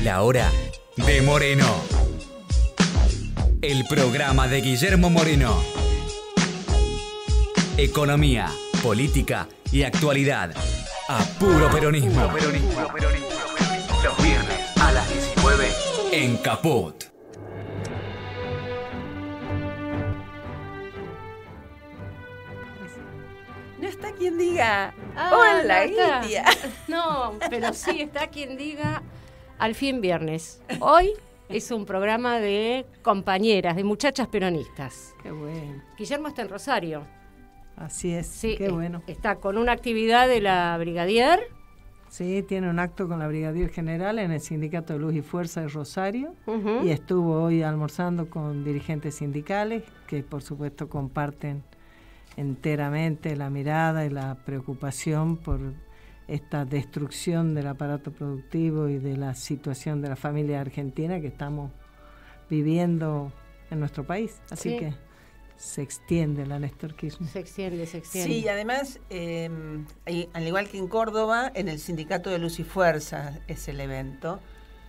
La hora de Moreno. El programa de Guillermo Moreno. Economía, política y actualidad. A puro peronismo. Los viernes a las 19 en Caput. No está quien diga, hola, no Guitia. No, pero sí está quien diga, al fin viernes. Hoy es un programa de compañeras, de muchachas peronistas. Qué bueno. Guillermo está en Rosario. Así es, Sí, qué bueno. Está con una actividad de la Brigadier. Sí, tiene un acto con la Brigadier General en el Sindicato de Luz y Fuerza de Rosario. Uh-huh. Y estuvo hoy almorzando con dirigentes sindicales que por supuesto comparten enteramente la mirada y la preocupación por esta destrucción del aparato productivo y de la situación de la familia argentina que estamos viviendo en nuestro país. Así que se extiende la Néstor Kirchner. Se extiende. Sí, y además, al igual que en Córdoba, en el Sindicato de Luz y Fuerza es el evento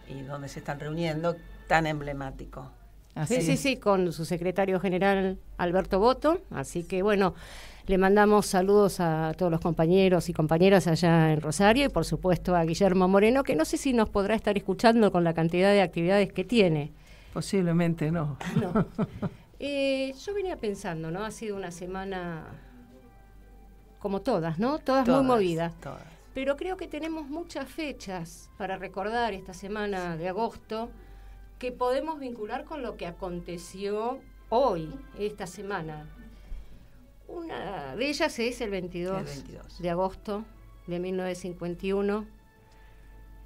y donde se están reuniendo, tan emblemático. Sí, con su secretario general Alberto Boto, así que bueno, le mandamos saludos a todos los compañeros y compañeras allá en Rosario y por supuesto a Guillermo Moreno, que no sé si nos podrá estar escuchando con la cantidad de actividades que tiene. Posiblemente no. Yo venía pensando, ¿no? Ha sido una semana como todas, ¿no? Todas muy movidas. Todas. Pero creo que tenemos muchas fechas para recordar esta semana de agosto que podemos vincular con lo que aconteció hoy, esta semana. Una de ellas es el 22 de agosto de 1951,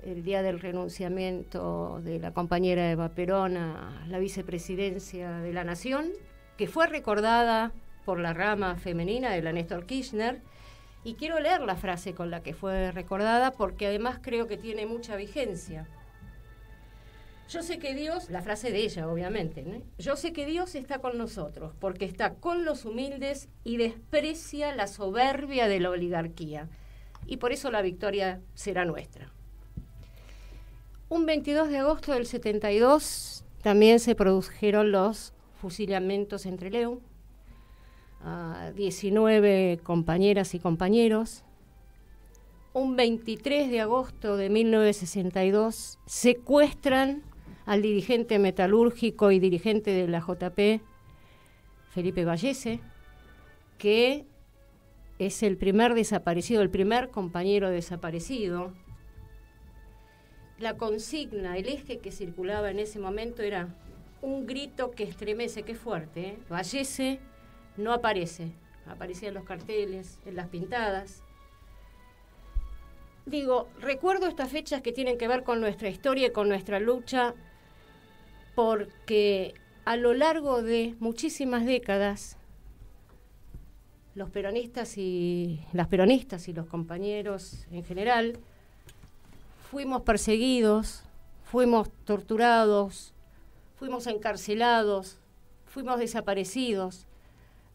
el día del renunciamiento de la compañera Eva Perón a la vicepresidencia de la Nación, que fue recordada por la rama femenina de la Néstor Kirchner. Y quiero leer la frase con la que fue recordada porque además creo que tiene mucha vigencia. Yo sé que Dios, la frase de ella obviamente, ¿no? Yo sé que Dios está con nosotros porque está con los humildes y desprecia la soberbia de la oligarquía. Y por eso la victoria será nuestra. Un 22 de agosto del 72 también se produjeron los fusilamientos en Trelew. 19 compañeras y compañeros. Un 23 de agosto de 1962 secuestran al dirigente metalúrgico y dirigente de la JP, Felipe Vallese, que es el primer desaparecido, el primer compañero desaparecido. La consigna, el eje que circulaba en ese momento era un grito que estremece, que fuerte, ¿eh? Vallese no aparece, aparecían los carteles, en las pintadas. Digo, recuerdo estas fechas que tienen que ver con nuestra historia y con nuestra lucha, porque a lo largo de muchísimas décadas, los peronistas y las peronistas y los compañeros en general, fuimos perseguidos, fuimos torturados, fuimos encarcelados, fuimos desaparecidos,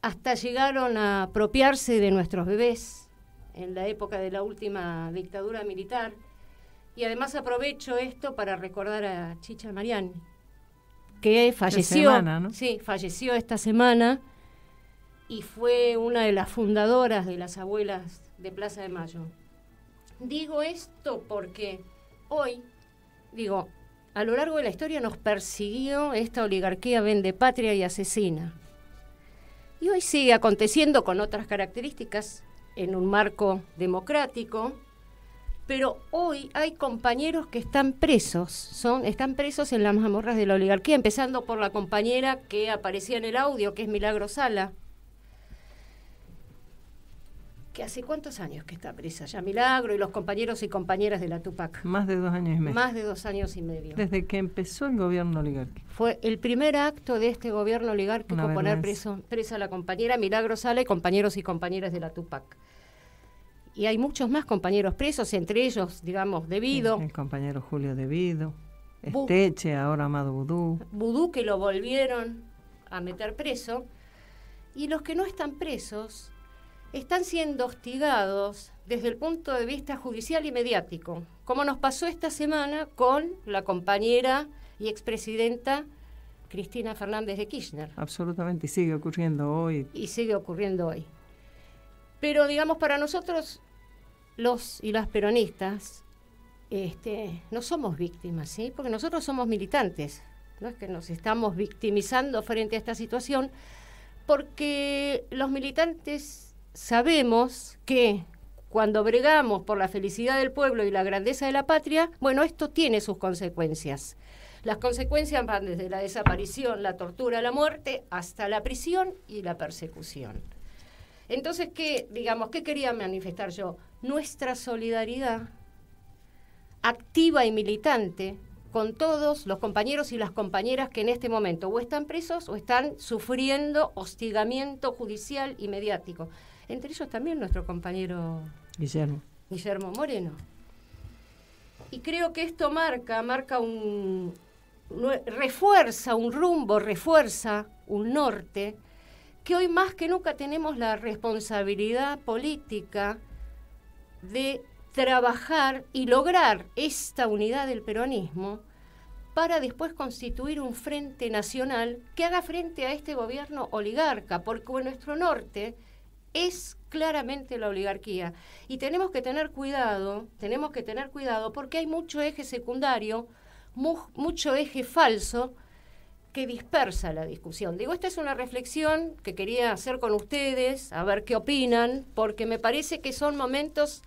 hasta llegaron a apropiarse de nuestros bebés en la época de la última dictadura militar. Y además aprovecho esto para recordar a Chicha Mariani, que falleció, ¿no? Sí, falleció esta semana y fue una de las fundadoras de las abuelas de Plaza de Mayo. Digo esto porque hoy, a lo largo de la historia nos persiguió esta oligarquía vendepatria y asesina. Y hoy sigue aconteciendo con otras características en un marco democrático, pero hoy hay compañeros que están presos en las mazmorras de la oligarquía, empezando por la compañera que aparecía en el audio, que es Milagro Sala, que hace ¿cuántos años que está presa ya Milagro y los compañeros y compañeras de la Tupac? Más de 2 años y medio. Más de 2 años y medio. Desde que empezó el gobierno oligárquico. Fue el primer acto de este gobierno oligárquico poner presa a la compañera Milagro Sala y compañeros y compañeras de la Tupac. Y hay muchos más compañeros presos, entre ellos, Devido. El compañero Julio Devido, Esteche, ahora Amado Vudú. Vudú, que lo volvieron a meter preso. Y los que no están presos están siendo hostigados desde el punto de vista judicial y mediático, como nos pasó esta semana con la compañera y expresidenta Cristina Fernández de Kirchner. Absolutamente, y sigue ocurriendo hoy. Y sigue ocurriendo hoy. Pero, digamos, para nosotros, los y las peronistas, no somos víctimas, ¿sí? Porque nosotros somos militantes. No es que nos estamos victimizando frente a esta situación, porque los militantes sabemos que cuando bregamos por la felicidad del pueblo y la grandeza de la patria, bueno, esto tiene sus consecuencias. Las consecuencias van desde la desaparición, la tortura, la muerte, hasta la prisión y la persecución. Entonces, ¿qué quería manifestar yo? Nuestra solidaridad activa y militante con todos los compañeros y las compañeras que en este momento o están presos o están sufriendo hostigamiento judicial y mediático. Entre ellos también nuestro compañero Guillermo Moreno. Y creo que esto refuerza un rumbo, refuerza un norte, que hoy más que nunca tenemos la responsabilidad política de trabajar y lograr esta unidad del peronismo para después constituir un frente nacional que haga frente a este gobierno oligarca, porque nuestro norte es claramente la oligarquía. Y tenemos que tener cuidado porque hay mucho eje secundario, mucho eje falso que dispersa la discusión. Digo, esta es una reflexión que quería hacer con ustedes, a ver qué opinan, porque me parece que son momentos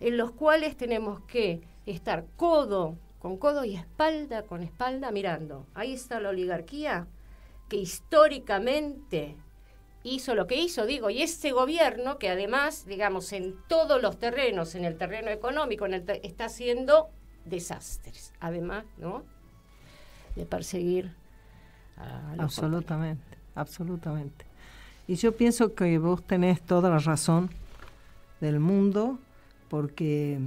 en los cuales tenemos que estar codo con codo y espalda con espalda mirando. Ahí está la oligarquía que históricamente hizo lo que hizo, y este gobierno que además, digamos, en todos los terrenos, en el terreno económico, está haciendo desastres, además, ¿no?, de perseguir a los absolutamente. Y yo pienso que vos tenés toda la razón del mundo, porque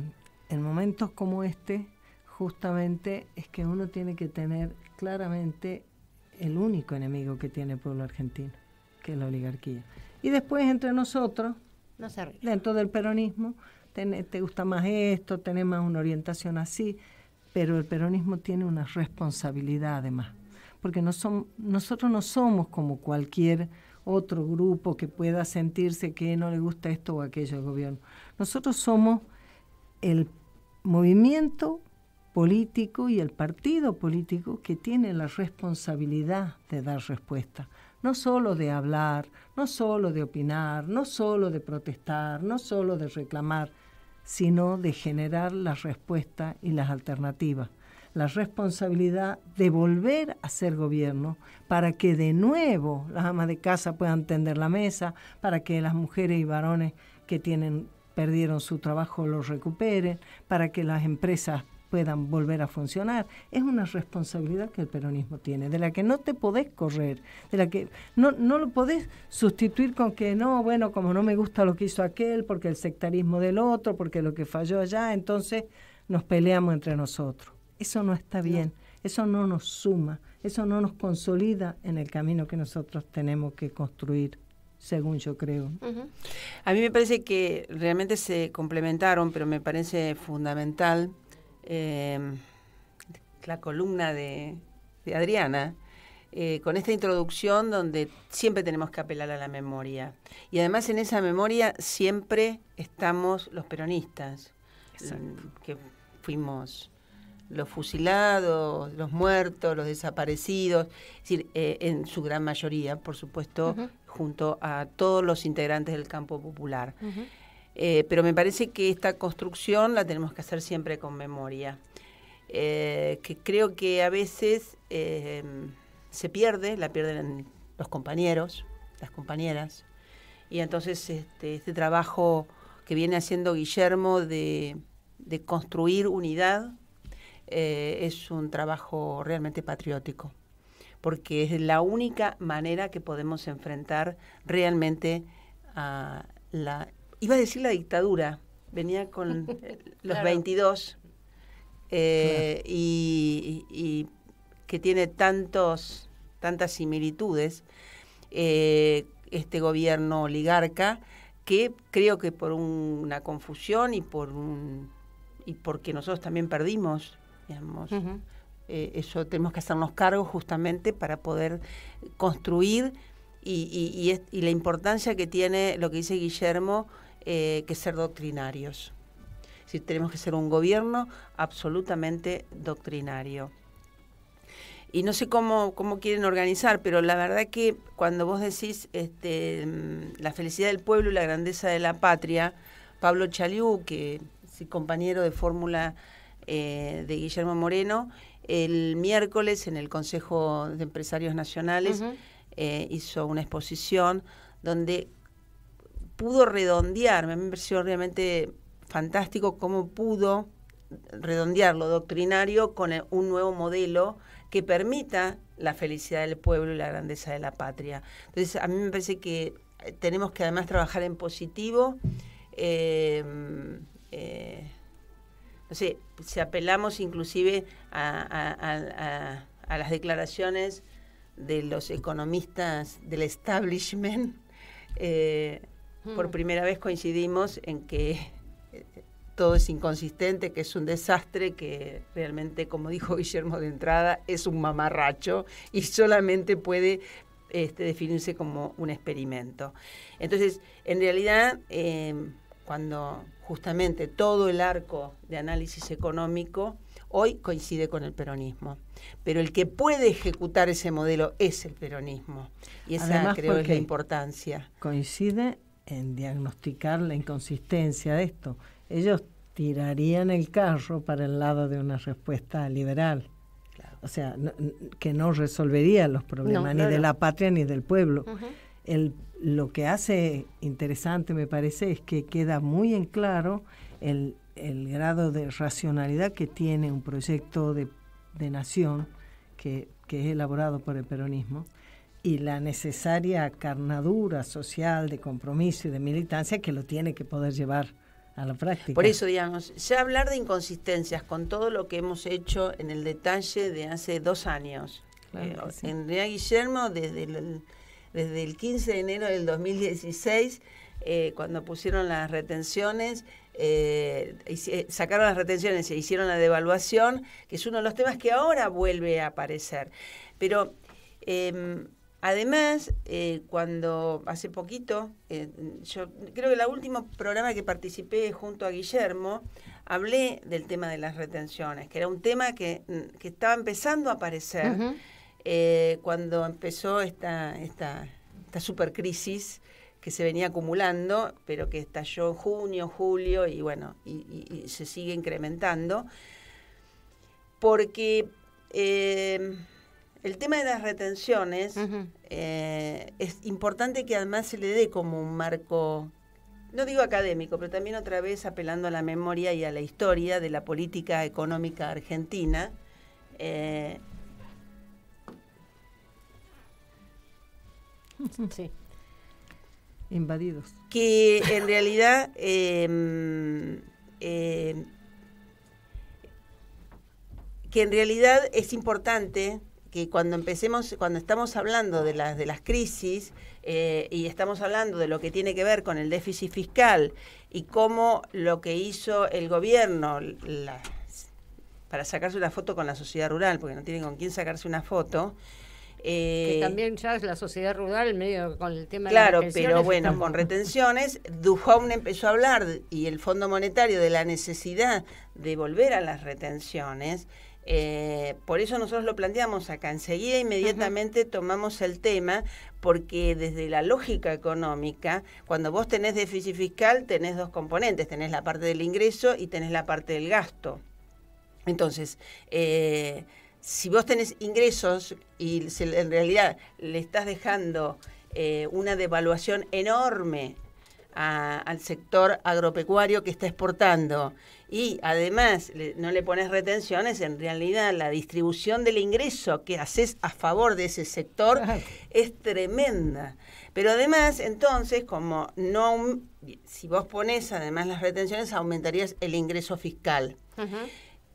en momentos como este, justamente es que uno tiene que tener claramente el único enemigo que tiene el pueblo argentino, que es la oligarquía. Y después entre nosotros, dentro del peronismo, te gusta más esto, tenés más una orientación así, pero el peronismo tiene una responsabilidad además, porque nosotros no somos como cualquier otro grupo que pueda sentirse que no le gusta esto o aquello al gobierno. Nosotros somos el movimiento político y el partido político que tiene la responsabilidad de dar respuesta, no solo de hablar, no solo de opinar, no solo de protestar, no solo de reclamar, sino de generar la respuesta y las alternativas. La responsabilidad de volver a ser gobierno para que de nuevo las amas de casa puedan tender la mesa, para que las mujeres y varones que perdieron su trabajo lo recuperen, para que las empresas puedan volver a funcionar. Es una responsabilidad que el peronismo tiene, de la que no te podés correr, de la que no lo podés sustituir con que no, bueno, como no me gusta lo que hizo aquel, porque el sectarismo del otro, porque lo que falló allá, entonces nos peleamos entre nosotros. Eso no está bien, eso no nos suma, eso no nos consolida en el camino que nosotros tenemos que construir, según yo creo. Uh-huh. A mí me parece que realmente se complementaron, pero me parece fundamental la columna de Adriana, con esta introducción donde siempre tenemos que apelar a la memoria. Y además en esa memoria siempre estamos los peronistas, que fuimos los fusilados, los muertos, los desaparecidos, es decir, en su gran mayoría, por supuesto, uh-huh, junto a todos los integrantes del campo popular. Uh-huh. Pero me parece que esta construcción la tenemos que hacer siempre con memoria, que creo que a veces se la pierden los compañeros, las compañeras, y entonces este trabajo que viene haciendo Guillermo de construir unidad, es un trabajo realmente patriótico, porque es la única manera que podemos enfrentar realmente a iba a decir la dictadura, venía con los claro. 22, claro. y que tiene tantas similitudes, este gobierno oligarca que creo que por una confusión y porque nosotros también perdimos, digamos, eso tenemos que hacernos cargo justamente para poder construir y la importancia que tiene lo que dice Guillermo, que ser doctrinarios. Es decir, tenemos que ser un gobierno absolutamente doctrinario. Y no sé cómo quieren organizar, pero la verdad que cuando vos decís la felicidad del pueblo y la grandeza de la patria, Pablo Chaliú, que es compañero de fórmula de Guillermo Moreno, el miércoles en el Consejo de Empresarios Nacionales hizo una exposición donde pudo redondear, me pareció realmente fantástico cómo pudo redondear lo doctrinario con un nuevo modelo que permita la felicidad del pueblo y la grandeza de la patria. Entonces, a mí me parece que tenemos que además trabajar en positivo. No sé, si apelamos inclusive a las declaraciones de los economistas del establishment, por primera vez coincidimos en que todo es inconsistente, que es un desastre, que realmente, como dijo Guillermo de entrada, es un mamarracho y solamente puede definirse como un experimento. Entonces, en realidad, cuando justamente todo el arco de análisis económico hoy coincide con el peronismo, pero el que puede ejecutar ese modelo es el peronismo, y esa además, creo es la importancia. Coincide en diagnosticar la inconsistencia de esto. Ellos tirarían el carro para el lado de una respuesta liberal. Claro. O sea, que no resolvería los problemas ni de la patria ni del pueblo. Lo que hace interesante, me parece, es que queda muy en claro el grado de racionalidad que tiene un proyecto de nación que es elaborado por el peronismo, y la necesaria carnadura social de compromiso y de militancia que lo tiene que poder llevar a la práctica. Por eso, digamos, ya hablar de inconsistencias con todo lo que hemos hecho en el detalle de hace 2 años. Claro, sí. En realidad, Guillermo, desde el 15 de enero del 2016, cuando pusieron las retenciones, sacaron las retenciones e hicieron la devaluación, que es uno de los temas que ahora vuelve a aparecer. Pero además, cuando hace poquito, yo creo que el último programa que participé junto a Guillermo, hablé del tema de las retenciones, que era un tema que estaba empezando a aparecer cuando empezó esta supercrisis que se venía acumulando, pero que estalló en junio, julio, y bueno, y se sigue incrementando, porque el tema de las retenciones es importante que además se le dé como un marco, no digo académico, pero también otra vez apelando a la memoria y a la historia de la política económica argentina. Sí. Invadidos. Que en realidad es importante que cuando estamos hablando de las crisis y estamos hablando de lo que tiene que ver con el déficit fiscal y cómo lo que hizo el gobierno para sacarse una foto con la sociedad rural, porque no tienen con quién sacarse una foto, que también ya es la sociedad rural medio con el tema de las retenciones. Claro, pero bueno, con retenciones, Duhomne empezó a hablar y el Fondo Monetario de la necesidad de volver a las retenciones. Por eso nosotros lo planteamos acá. Enseguida, inmediatamente tomamos el tema, porque desde la lógica económica, cuando vos tenés déficit fiscal, tenés 2 componentes. Tenés la parte del ingreso y tenés la parte del gasto. Entonces, si vos tenés ingresos y en realidad le estás dejando una devaluación enorme al sector agropecuario que está exportando, y además no le pones retenciones, en realidad la distribución del ingreso que haces a favor de ese sector es tremenda. Pero además, entonces, si vos pones además las retenciones, aumentarías el ingreso fiscal.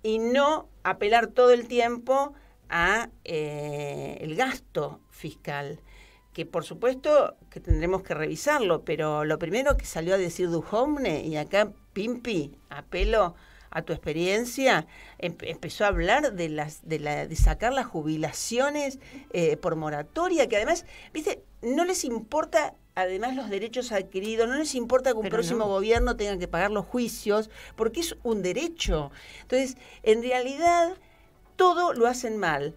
Y no apelar todo el tiempo a el gasto fiscal. que por supuesto que tendremos que revisarlo, pero lo primero que salió a decir Duhovne, y acá Pimpi, apelo a tu experiencia, empezó a hablar de sacar las jubilaciones por moratoria, que además, viste, no les importa además los derechos adquiridos, no les importa que un próximo gobierno tenga que pagar los juicios, porque es un derecho. Entonces, en realidad, todo lo hacen mal.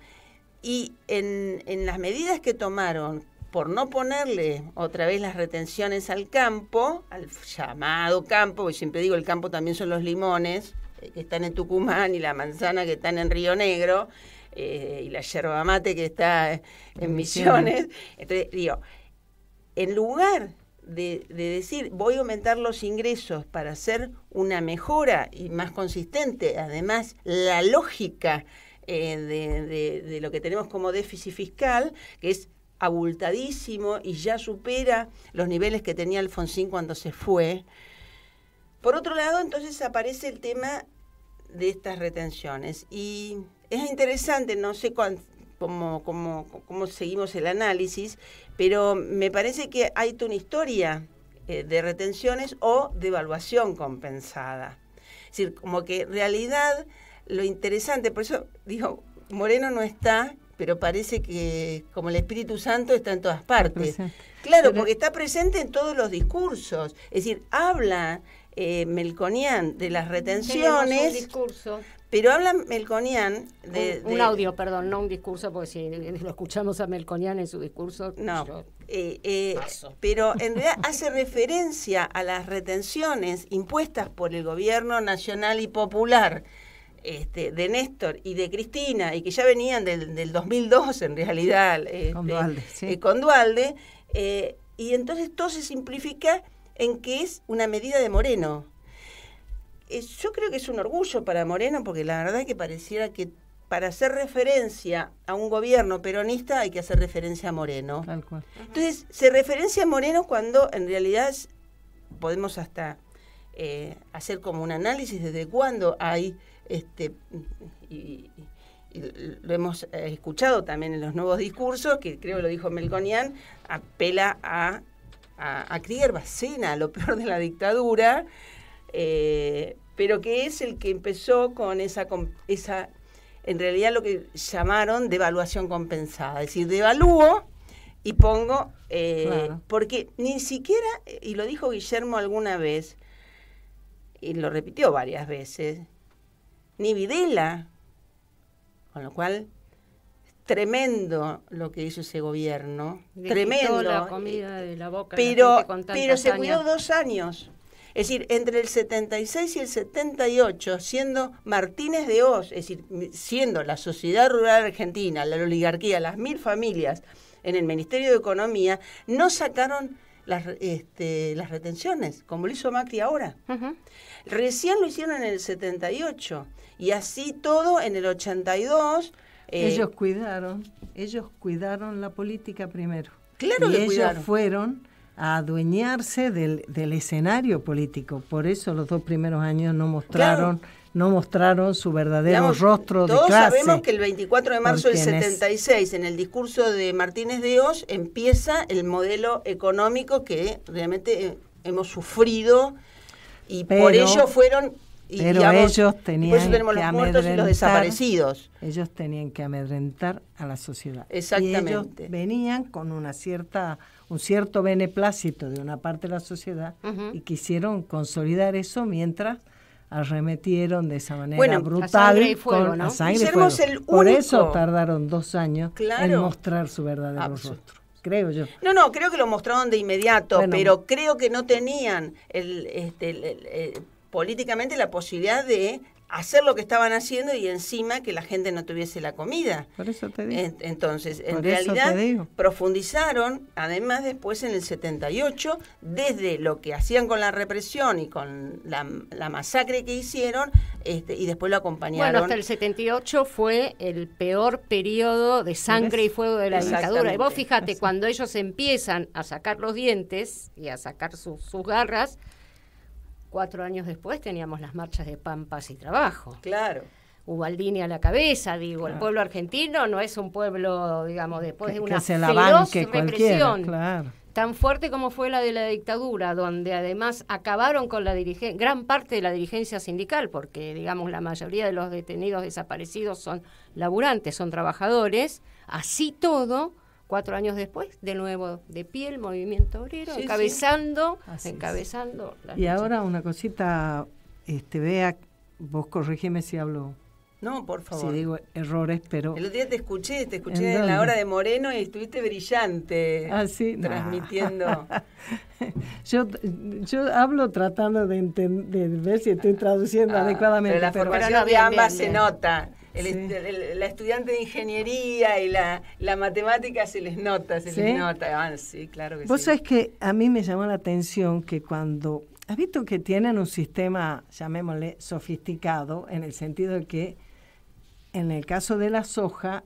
Y en las medidas que tomaron por no ponerle otra vez las retenciones al campo, al llamado campo, porque siempre digo el campo también son los limones, que están en Tucumán, y la manzana que están en Río Negro, y la yerba mate que está en Misiones. Entonces, digo, en lugar de decir voy a aumentar los ingresos para hacer una mejora y más consistente, además la lógica de lo que tenemos como déficit fiscal, que es abultadísimo y ya supera los niveles que tenía Alfonsín cuando se fue. Por otro lado, entonces aparece el tema de estas retenciones. Y es interesante, no sé cómo seguimos el análisis, pero me parece que hay toda una historia de retenciones o de evaluación compensada. Es decir, como que en realidad lo interesante, por eso digo, Moreno no está, pero parece que como el Espíritu Santo está en todas partes. Claro, porque está presente en todos los discursos. Es decir, habla Melconian de las retenciones, un discurso. Pero habla Melconian de... Un audio, perdón, no un discurso, porque si lo escuchamos a Melconian en su discurso... No, pero en realidad hace referencia a las retenciones impuestas por el gobierno nacional y popular de Néstor y de Cristina, y que ya venían del 2002 en realidad, con Duhalde, sí. Con Duhalde, y entonces todo se simplifica en que es una medida de Moreno. Yo creo que es un orgullo para Moreno, porque la verdad es que pareciera que para hacer referencia a un gobierno peronista hay que hacer referencia a Moreno. Tal cual. Entonces, se referencia a Moreno cuando en realidad podemos hasta hacer como un análisis desde cuándo hay, y lo hemos escuchado también en los nuevos discursos, que creo que lo dijo Melconian, apela a Krieger Bacena, lo peor de la dictadura, pero que es el que empezó con esa en realidad lo que llamaron devaluación compensada, es decir, devalúo y pongo, claro. Porque ni siquiera, y lo dijo Guillermo alguna vez, y lo repitió varias veces, ni Videla, con lo cual tremendo lo que hizo ese gobierno, tremendo, la comida de la boca, pero se cuidó 2 años. Es decir, entre el 76 y el 78, siendo Martínez de Hoz, es decir, siendo la sociedad rural argentina, la oligarquía, las 1000 familias en el Ministerio de Economía, no sacaron las retenciones, como lo hizo Macri ahora. Uh-huh. Recién lo hicieron en el 78, y así todo en el 82... Ellos cuidaron la política primero. Claro que ellos fueron a adueñarse del escenario político. Por eso los 2 primeros años no mostraron su verdadero rostro de clase. Todos sabemos que el 24 de marzo del 76, en el discurso de Martínez de Hoz, empieza el modelo económico que realmente hemos sufrido, y por ello fueron... Pero ellos tenían por eso tenemos los muertos y los desaparecidos. Ellos tenían que amedrentar a la sociedad. Exactamente. Y ellos venían con un cierto beneplácito de una parte de la sociedad, uh-huh, y quisieron consolidar eso mientras arremetieron de esa manera brutal a sangre y fuego, ¿no? A sangre y fuego. Por eso tardaron 2 años en mostrar su verdadero rostro. Creo yo. No, creo que lo mostraron de inmediato, pero creo que no tenían políticamente la posibilidad de hacer lo que estaban haciendo y encima que la gente no tuviese la comida. Por eso te digo. Entonces, en realidad profundizaron, además después en el 78, desde lo que hacían con la represión y con la masacre que hicieron, y después lo acompañaron. Bueno, hasta el 78 fue el peor periodo de sangre y fuego de la dictadura. Y vos fíjate, cuando ellos empiezan a sacar los dientes y a sacar sus garras, 4 años después teníamos las marchas de Pampas y Trabajo. Claro. Ubaldini a la cabeza, digo. El pueblo argentino no es un pueblo, digamos, después de una que se la feroz banque represión claro. tan fuerte como fue la de la dictadura, donde además acabaron con la gran parte de la dirigencia sindical, porque, digamos, la mayoría de los detenidos desaparecidos son laburantes, son trabajadores. Así todo, 4 años después, de nuevo de pie el movimiento obrero, Sí, encabezando la Y lucha. ahora una cosita, Bea, vos corrígeme si hablo, No, por favor. si digo errores, pero... El otro día te escuché ¿En en la dónde? hora de Moreno y estuviste brillante. Ah, sí, transmitiendo. Yo hablo tratando de ver si estoy traduciendo adecuadamente. Pero la pero- formación Pero no, de bien, ambas bien, se bien. nota. Sí. La estudiante de ingeniería y la matemática se les nota, ¿Sí? les nota. Ah, sí, claro que Vos sí. sabés que a mí me llamó la atención que cuando... ¿Has visto que tienen un sistema, llamémosle, sofisticado, en el sentido de que en el caso de la soja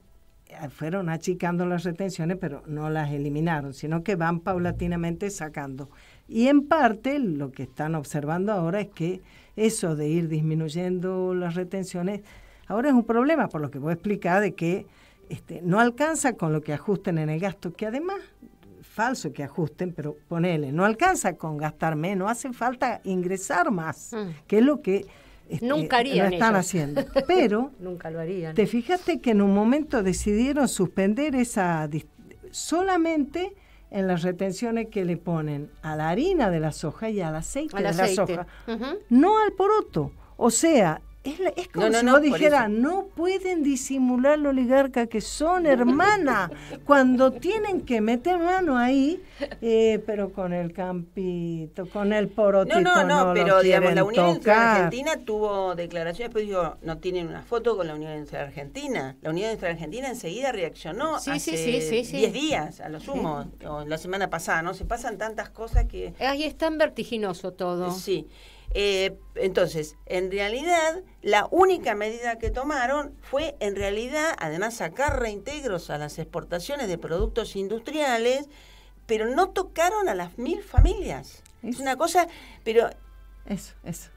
fueron achicando las retenciones, pero no las eliminaron, sino que van paulatinamente sacando. Y en parte lo que están observando ahora es que eso de ir disminuyendo las retenciones ahora es un problema, por lo que vos explicás, de que no alcanza con lo que ajusten en el gasto, que además, falso que ajusten, pero ponele, no alcanza con gastar menos, hace falta ingresar más, que es lo que Nunca harían lo están ellos. haciendo. Pero Nunca lo harían. te fijaste que en un momento decidieron suspender solamente en las retenciones que le ponen a la harina de la soja y al aceite de la soja, Ujú. no al poroto. O sea, es como No, si no, vos por dijeras, eso. no pueden disimular la oligarca que son hermanas, cuando tienen que meter mano ahí, pero con el campito, con el porotito No, pero lo digamos, quieren la Unión Industrial tocar. Argentina tuvo declaraciones, después digo, no tienen una foto con la Unión Industrial Argentina. La Unión Industrial Argentina enseguida reaccionó Sí, hace sí. 10 días, a lo sumo, o la semana pasada, ¿no? Se pasan tantas cosas que... Ahí es tan vertiginoso todo. Sí. Entonces, en realidad, la única medida que tomaron fue, en realidad, además sacar reintegros a las exportaciones de productos industriales, pero no tocaron a las 1.000 familias. Es una cosa, pero Eso.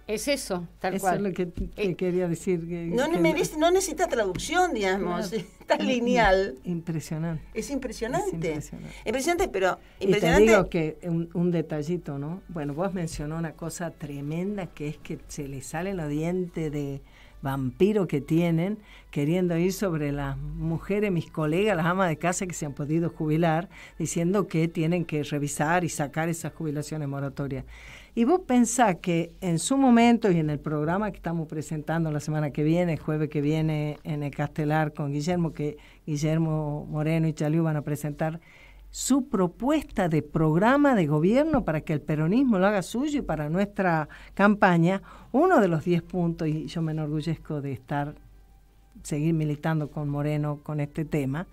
Es eso, tal Eso cual. es lo que quería decir. no necesita traducción, digamos, Claro. es tan lineal. Impresionante. Es impresionante. Es impresionante. Impresionante, pero Y te impresionante. digo que un detallito, ¿no? Bueno, vos mencionó una cosa tremenda, que es que se le salen los dientes de vampiro que tienen, queriendo ir sobre las mujeres, mis colegas, las amas de casa que se han podido jubilar, diciendo que tienen que revisar y sacar esas jubilaciones moratorias. Y vos pensás que en su momento y en el programa que estamos presentando la semana que viene, el jueves que viene en el Castelar con Guillermo, que Guillermo Moreno y Chaliú van a presentar su propuesta de programa de gobierno para que el peronismo lo haga suyo y para nuestra campaña, uno de los 10 puntos, y yo me enorgullezco de seguir militando con Moreno con este tema,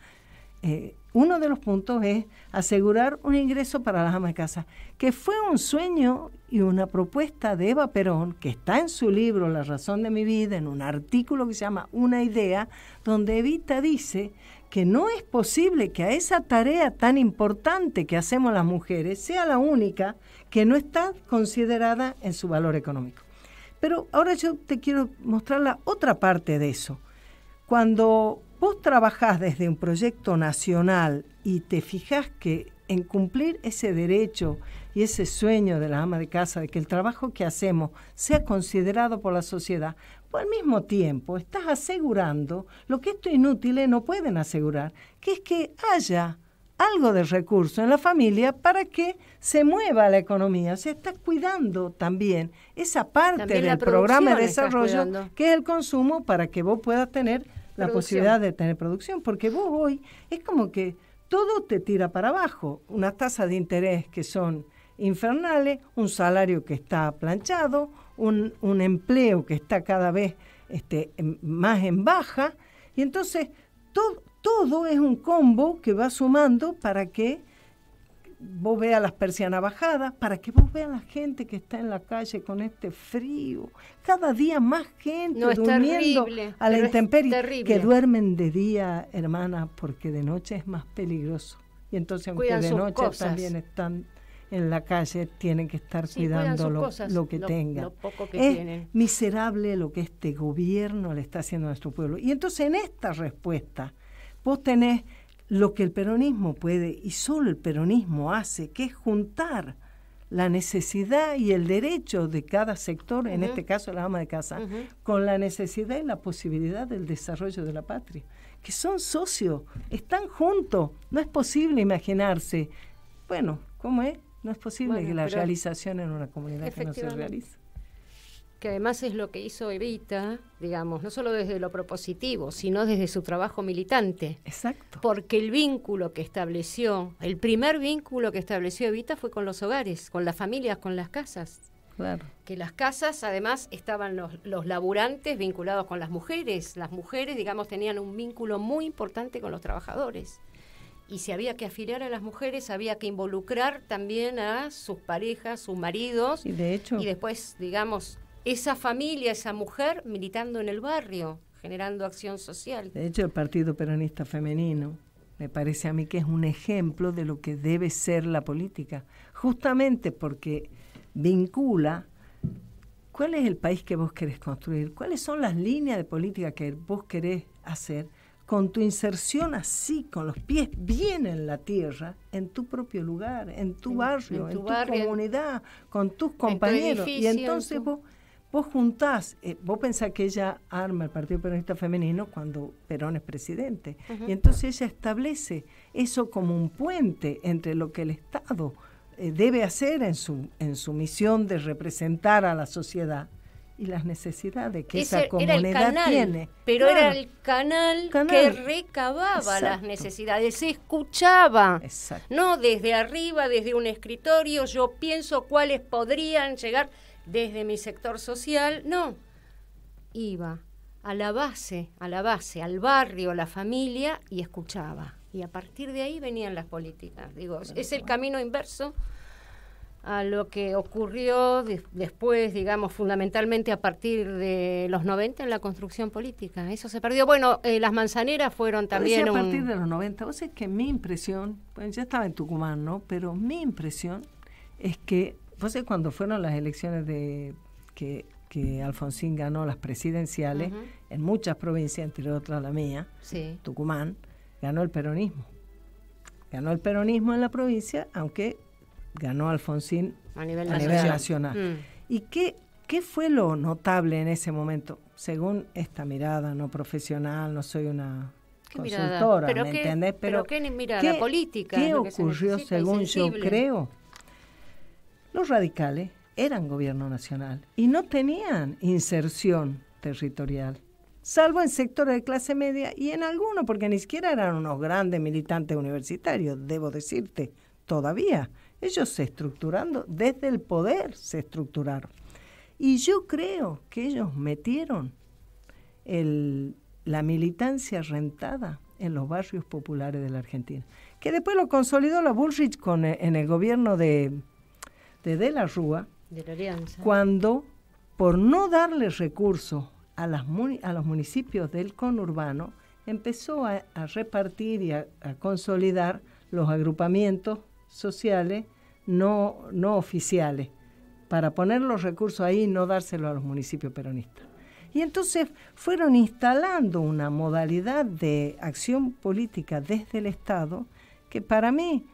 uno de los puntos es asegurar un ingreso para las amas de casa, que fue un sueño y una propuesta de Eva Perón, que está en su libro La razón de mi vida, en un artículo que se llama Una idea, donde Evita dice que no es posible que a esa tarea tan importante que hacemos las mujeres sea la única que no está considerada en su valor económico. Pero ahora yo te quiero mostrar la otra parte de eso. Cuando vos trabajás desde un proyecto nacional y te fijás que en cumplir ese derecho y ese sueño de la ama de casa, de que el trabajo que hacemos sea considerado por la sociedad, pues al mismo tiempo estás asegurando lo que estos inútiles no pueden asegurar, que es que haya algo de recurso en la familia para que se mueva la economía. O sea, estás cuidando también esa parte También la del programa de producción estás desarrollo, cuidando. que es el consumo, para que vos puedas tener la Producción. posibilidad de tener producción, porque vos hoy es como que todo te tira para abajo, unas tasas de interés que son infernales, un salario que está planchado, un empleo que está cada vez más en baja, y entonces todo es un combo que va sumando para que vos veas las persianas bajadas, para que vos veas la gente que está en la calle con este frío, cada día más gente No, es durmiendo terrible, a la pero es intemperie, terrible. que duermen de día, hermana, porque de noche es más peligroso. Y entonces, aunque Cuidan de sus noche cosas. también están en la calle tienen que estar cuidando lo que tengan. Lo poco que es tienen. Miserable lo que este gobierno le está haciendo a nuestro pueblo. Y entonces en esta respuesta vos tenés lo que el peronismo puede y solo el peronismo hace, que es juntar la necesidad y el derecho de cada sector, en este caso la ama de casa, con la necesidad y la posibilidad del desarrollo de la patria, que son socios, están juntos. No es posible imaginarse, bueno, ¿cómo es? No es posible que la realización en una comunidad que no se realiza. Que además es lo que hizo Evita, digamos, no solo desde lo propositivo, sino desde su trabajo militante. Exacto. Porque el vínculo que estableció, el primer vínculo que estableció Evita fue con los hogares, con las familias, con las casas. Claro. Que las casas, además, estaban los laburantes vinculados con las mujeres. Las mujeres, digamos, tenían un vínculo muy importante con los trabajadores. Y si había que afiliar a las mujeres, había que involucrar también a sus parejas, sus maridos. Y de hecho, y después, digamos, esa familia, esa mujer militando en el barrio, generando acción social. De hecho, el Partido Peronista Femenino me parece a mí que es un ejemplo de lo que debe ser la política, justamente porque vincula cuál es el país que vos querés construir, cuáles son las líneas de política que vos querés hacer, con tu inserción así, con los pies bien en la tierra, en tu propio lugar, en tu barrio, en tu comunidad, con tus compañeros. Y entonces vos juntás, vos pensás que ella arma el Partido Peronista Femenino cuando Perón es presidente. Y entonces ella establece eso como un puente entre lo que el Estado debe hacer en su misión de representar a la sociedad y las necesidades que esa comunidad tiene. Pero era el canal que recababa las necesidades, se escuchaba, no desde arriba, desde un escritorio, yo pienso cuáles podrían llegar desde mi sector social, no, iba a la base, al barrio, a la familia y escuchaba. Y a partir de ahí venían las políticas. Digo, es el camino inverso a lo que ocurrió después, digamos, fundamentalmente a partir de los 90 en la construcción política. Eso se perdió. Bueno, las manzaneras fueron también a partir de los 90. Vos sabés que mi impresión, pues ya estaba en Tucumán, ¿no? Pero mi impresión es que, vos sabés, cuando fueron las elecciones que Alfonsín ganó las presidenciales, en muchas provincias, entre otras la mía, Tucumán, ganó el peronismo. Ganó el peronismo en la provincia, aunque ganó Alfonsín a nivel nacional. ¿Y qué fue lo notable en ese momento? Según esta mirada no profesional, no soy una consultora, ¿me entendés? Pero ¿qué mirada política? ¿Qué ocurrió según yo creo? Los radicales eran gobierno nacional y no tenían inserción territorial, salvo en sectores de clase media y en algunos, porque ni siquiera eran unos grandes militantes universitarios, debo decirte, todavía. Ellos se estructurando, desde el poder se estructuraron. Y yo creo que ellos metieron la militancia rentada en los barrios populares de la Argentina, que después lo consolidó la Bullrich en el gobierno de la Rúa, de la Alianza, cuando, por no darle recursos a los municipios del conurbano, empezó a repartir y a consolidar los agrupamientos sociales no oficiales, para poner los recursos ahí y no dárselos a los municipios peronistas. Y entonces fueron instalando una modalidad de acción política desde el Estado que para mí,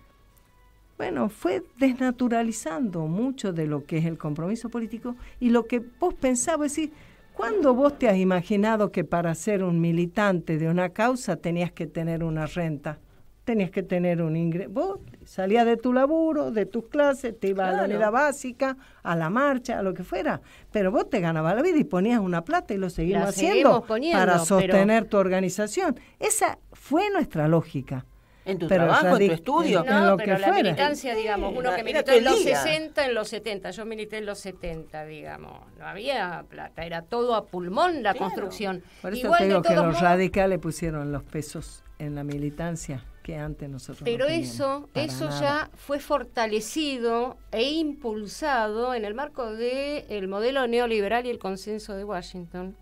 bueno, fue desnaturalizando mucho de lo que es el compromiso político y lo que vos pensabas, decir, ¿cuándo vos te has imaginado que para ser un militante de una causa tenías que tener una renta? Tenías que tener un ingreso. Vos salías de tu laburo, de tus clases, te ibas a la unidad básica, a la marcha, a lo que fuera. Pero vos te ganabas la vida y ponías una plata y lo seguimos haciendo para sostener tu organización. Esa fue nuestra lógica. En tu trabajo, en tu estudio. No, pero la militancia, digamos, uno que militó en los 60, en los 70, yo milité en los 70, digamos, no había plata, era todo a pulmón la construcción. Por eso te digo que los radicales pusieron los pesos en la militancia que antes nosotros pero no teníamos, eso ya fue fortalecido e impulsado en el marco del modelo neoliberal y el consenso de Washington,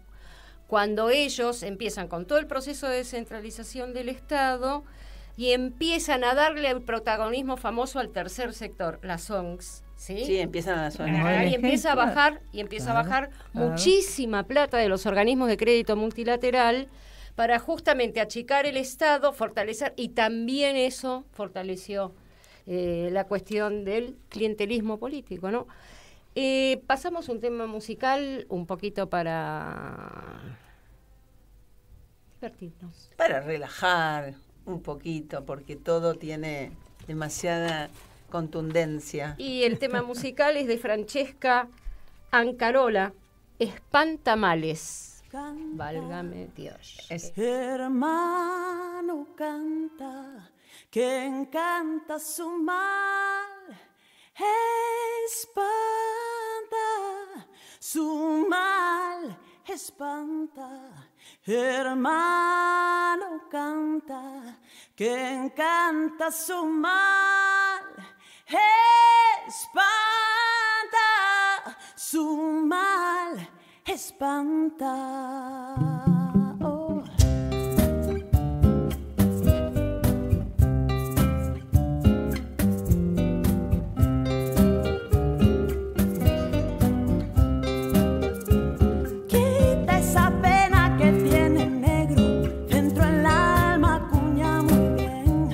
cuando ellos empiezan con todo el proceso de descentralización del Estado, y empiezan a darle el protagonismo famoso al tercer sector, las ONGs. Sí, empiezan a y empieza a bajar, muchísima plata de los organismos de crédito multilateral para justamente achicar el Estado, fortalecer, y también eso fortaleció la cuestión del clientelismo político, ¿no? Pasamos un tema musical un poquito para divertirnos. Para relajar un poquito, porque todo tiene demasiada contundencia. Y el tema musical es de Francesca Ancarola, Espantamales. Válgame Dios. Hermano, canta, que encanta su mal. Espanta, su mal espanta. Hermano, canta, que encanta su mal. Espanta, su mal espanta. Oh. Quita esa pena que tiene negro dentro del alma, cuña muy bien.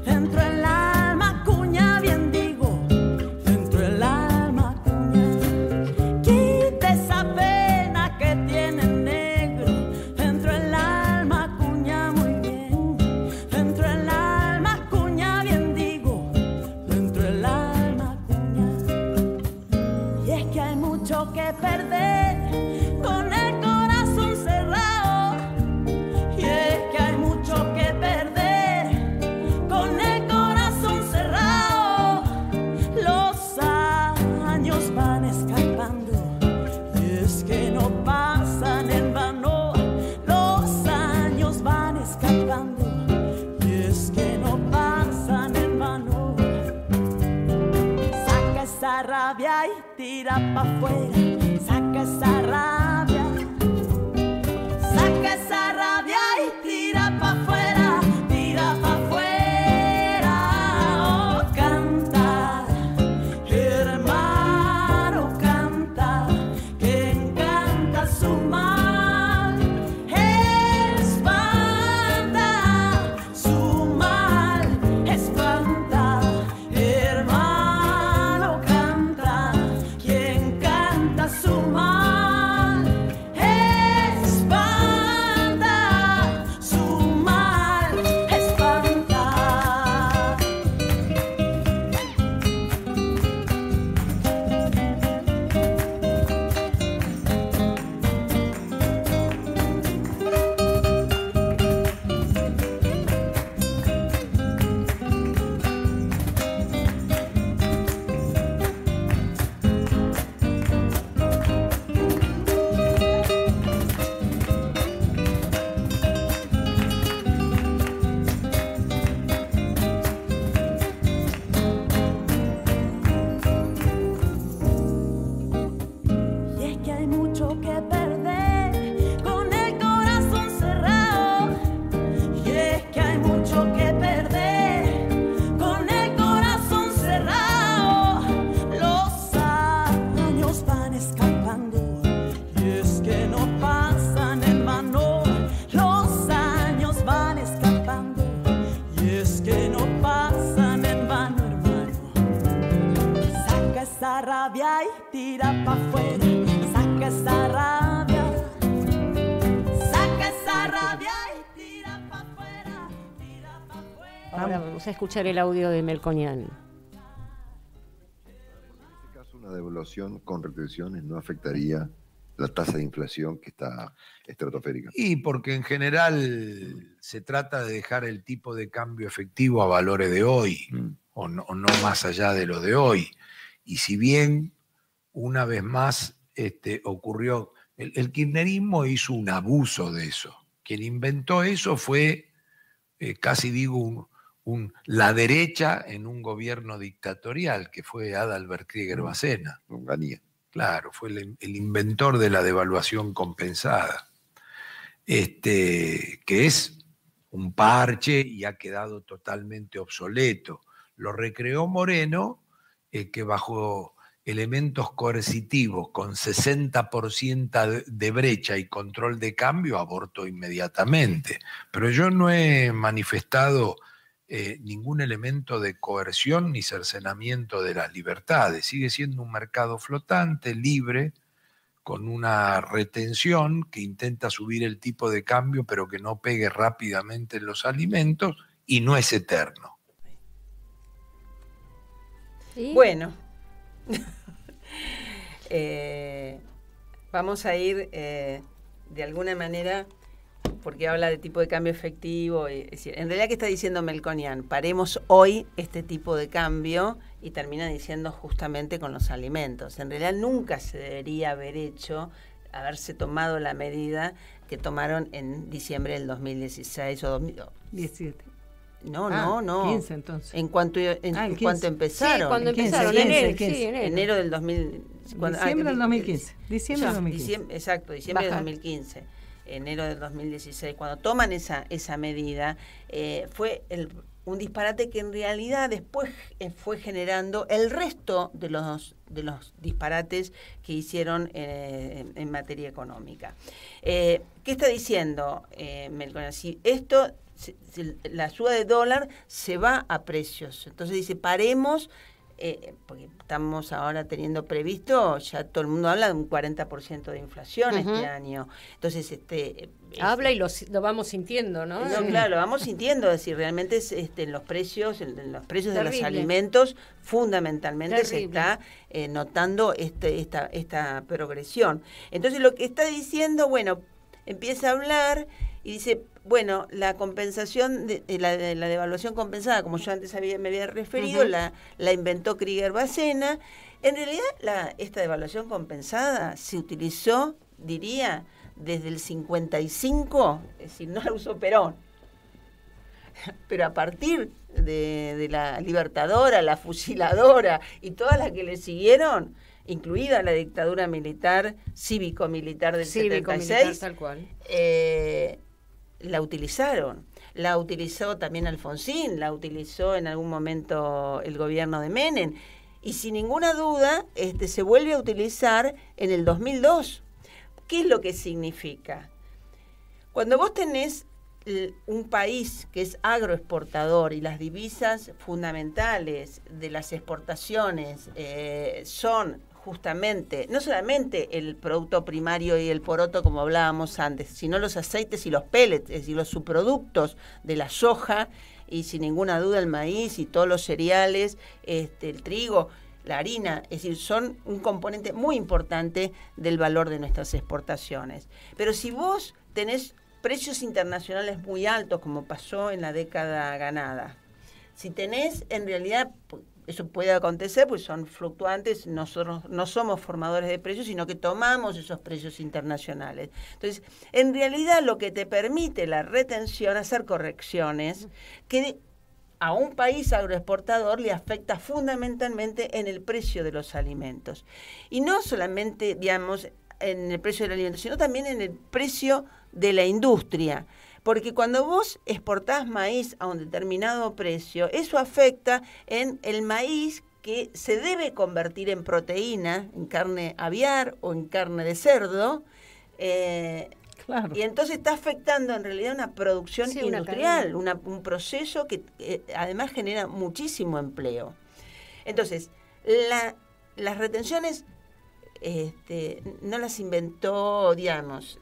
Dentro del alma, cuña bien digo. Dentro del alma, cuña. Quita esa pena que tiene negro dentro del alma, cuña muy bien. Dentro del alma, cuña bien digo. Dentro del alma, cuña. Y es que hay mucho que perder con el corazón cerrado. Y es que hay mucho que perder con el corazón cerrado. Los años van escapando y es que no pasan en vano. Los años van escapando y es que no pasan en vano. Saca esa rabia y tira pa' afuera. Saca esa rabia. Saca esa rabia y tira pa' afuera. Tira pa' afuera. Oh, canta, hermano, canta, que encanta su mal. Espanta, su mal espanta. Hermano, canta, quien canta su mal. Espanta, su mal espanta. Y es que hay mucho que perder con el corazón cerrado. Y es que hay mucho que perder con el corazón cerrado. Los años van escapando y es que no pasan en vano. Los años van escapando y es que no pasan en vano, hermano. Saca esa rabia y tira pa' afuera. Saca esa rabia. Saca esa rabia y tira pa' afuera. Tira pa' afuera. Ahora vamos a escuchar el audio de Melconian. En este caso, una devaluación con retenciones no afectaría la tasa de inflación que está estratosférica. Y porque en general se trata de dejar el tipo de cambio efectivo a valores de hoy, o no más allá de lo de hoy. Y si bien una vez más ocurrió, el kirchnerismo hizo un abuso de eso. Quien inventó eso fue, casi digo, la derecha en un gobierno dictatorial, que fue Adalbert Krieger Bacena. Onganía. Claro, fue el inventor de la devaluación compensada, que es un parche y ha quedado totalmente obsoleto. Lo recreó Moreno, que bajo elementos coercitivos con 60% de brecha y control de cambio abortó inmediatamente. Pero yo no he manifestado ningún elemento de coerción ni cercenamiento de las libertades. Sigue siendo un mercado flotante, libre, con una retención que intenta subir el tipo de cambio, pero que no pegue rápidamente en los alimentos, y no es eterno. ¿Sí? Bueno, vamos a ir de alguna manera, porque habla de tipo de cambio efectivo. Es decir, en realidad, ¿qué está diciendo Melconian? Paremos hoy este tipo de cambio, y termina diciendo justamente con los alimentos. En realidad nunca se debería haberse tomado la medida que tomaron en diciembre del 2016 o 2017. No. 15 entonces. En cuanto empezaron. Sí, cuando empezaron, enero del 2000. Diciembre del 2015. Diciembre del 2015. Exacto, diciembre del 2015. Enero del 2016. Cuando toman esa medida, fue un disparate que en realidad después fue generando el resto de los disparates que hicieron en materia económica. ¿Qué está diciendo Melconian? Si la suba de dólar se va a precios, entonces dice, paremos, porque estamos ahora teniendo previsto, ya todo el mundo habla de un 40% de inflación este año. Entonces, habla y lo vamos sintiendo, ¿no? Claro, lo vamos sintiendo, es decir, realmente en los precios de los alimentos, fundamentalmente se está notando esta progresión. Entonces, lo que está diciendo, bueno, empieza a hablar y dice, bueno, la compensación, la devaluación compensada, como yo antes me había referido, la inventó Krieger-Bacena. En realidad, esta devaluación compensada se utilizó, diría, desde el 55, es decir, no la usó Perón. Pero a partir de la Libertadora, la Fusiladora y todas las que le siguieron, incluida la dictadura militar, cívico-militar del 76, tal cual. La utilizaron. La utilizó también Alfonsín, la utilizó en algún momento el gobierno de Menem, y sin ninguna duda se vuelve a utilizar en el 2002. ¿Qué es lo que significa? Cuando vos tenés un país que es agroexportador y las divisas fundamentales de las exportaciones son justamente, no solamente el producto primario y el poroto como hablábamos antes, sino los aceites y los pellets, es decir, los subproductos de la soja y sin ninguna duda el maíz y todos los cereales, el trigo, la harina, es decir, son un componente muy importante del valor de nuestras exportaciones. Pero si vos tenés precios internacionales muy altos, como pasó en la década ganada, si tenés en realidad... Eso puede acontecer, pues son fluctuantes, nosotros no somos formadores de precios, sino que tomamos esos precios internacionales. Entonces, en realidad lo que te permite la retención, hacer correcciones, que a un país agroexportador le afecta fundamentalmente en el precio de los alimentos. Y no solamente, digamos, en el precio del alimento, sino también en el precio de la industria. Porque cuando vos exportás maíz a un determinado precio, eso afecta en el maíz que se debe convertir en proteína, en carne aviar o en carne de cerdo. Claro. Y entonces está afectando en realidad una producción industrial, un proceso que además genera muchísimo empleo. Entonces, las retenciones no las inventó, digamos...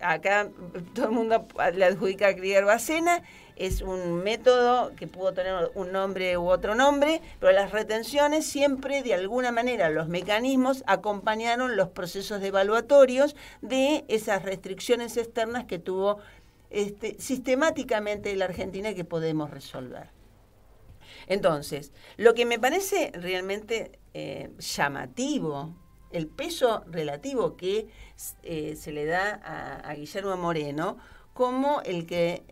Acá todo el mundo le adjudica a Krieger-Bacena, es un método que pudo tener un nombre u otro nombre, pero las retenciones siempre, de alguna manera, los mecanismos acompañaron los procesos devaluatorios de esas restricciones externas que tuvo sistemáticamente la Argentina y que podemos resolver. Entonces, lo que me parece realmente llamativo, el peso relativo que se le da a Guillermo Moreno como el que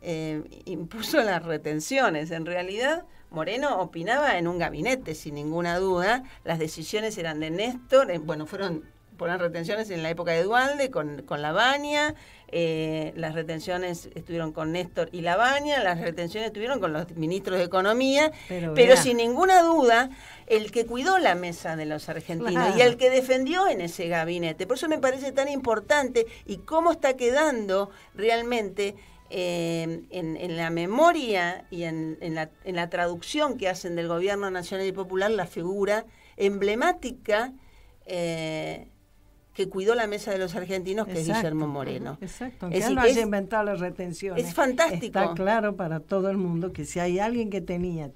impuso las retenciones. En realidad, Moreno opinaba en un gabinete, sin ninguna duda. Las decisiones eran de Néstor, fueron poner retenciones en la época de Duhalde con Labaña, las retenciones estuvieron con Néstor y Labaña, las retenciones estuvieron con los ministros de Economía, pero sin ninguna duda, el que cuidó la mesa de los argentinos y el que defendió en ese gabinete. Por eso me parece tan importante y cómo está quedando realmente en la memoria y en la traducción que hacen del gobierno nacional y popular la figura emblemática que cuidó la mesa de los argentinos, que es Guillermo Moreno. Exacto, aunque él no haya inventado las retenciones. Es fantástico. Está claro para todo el mundo que si hay alguien que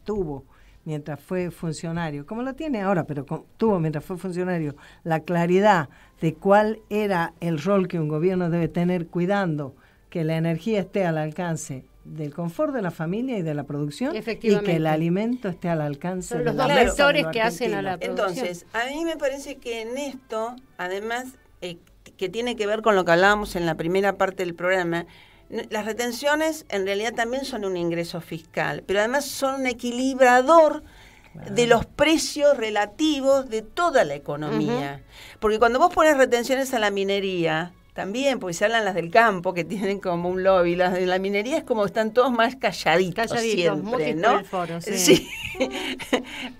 tuvo mientras fue funcionario, como lo tiene ahora, pero tuvo mientras fue funcionario, la claridad de cuál era el rol que un gobierno debe tener cuidando que la energía esté al alcance del confort de la familia y de la producción, y que el alimento esté al alcance de la mesa. Son los dos vectores que hacen a la producción. Entonces, a mí me parece que en esto, además, que tiene que ver con lo que hablábamos en la primera parte del programa, las retenciones en realidad también son un ingreso fiscal, pero además son un equilibrador de los precios relativos de toda la economía. Porque cuando vos pones retenciones a la minería, también, porque se hablan las del campo, que tienen como un lobby, las de la minería es como están todos más calladitos siempre, ¿no? El foro, sí.